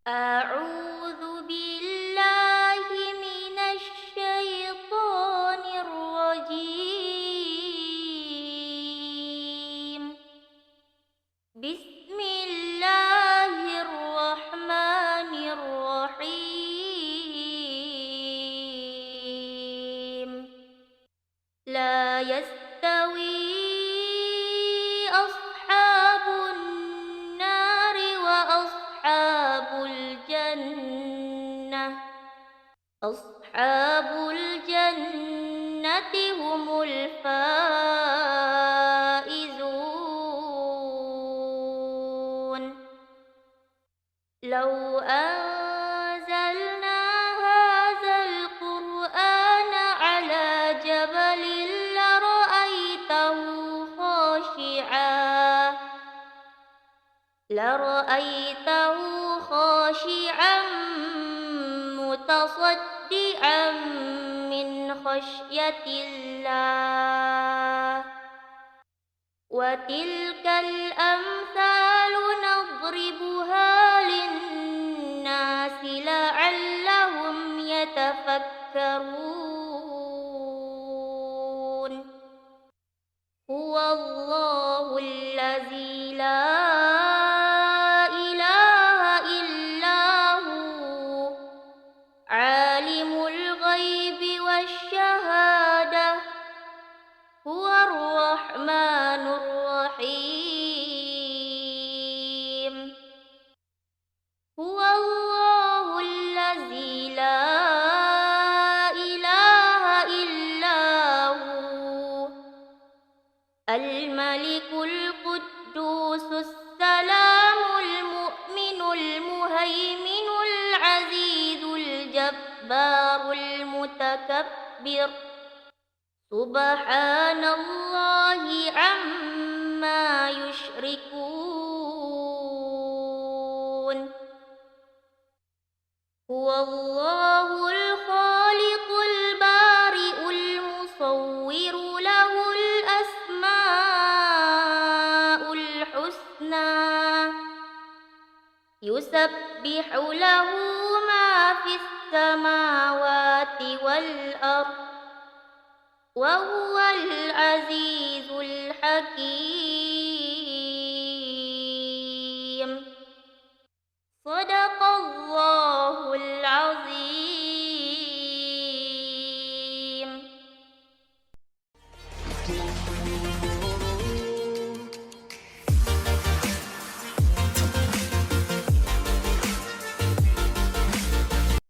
أعوذ بالله من الشيطان الرجيم. بسم الله الرحمن الرحيم. لا يستوي أصحاب النار وأصحاب الجنة. أصحاب الجنة هم الفائزون. لو أنزلنا هذا القرآن على جبل لرأيته خاشعا متصدعا من خشية الله. وتلك الأمثال نضربها للناس لعلهم يتفكرون. هو الله الذي لا إله إلا هو عالم الغيب والشهادة. هو الرحمن الرحيم. هو الله الذي لا إله إلا هو الملك القدوس السلام المؤمن المهيمن العزيز الجبار المتكبر. سبحان الله عما يشركون. هو الله الخالق البارئ المصور له الأسماء الحسنى. يسبح له ما في السماوات والأرض وهو العزيز الحكيم.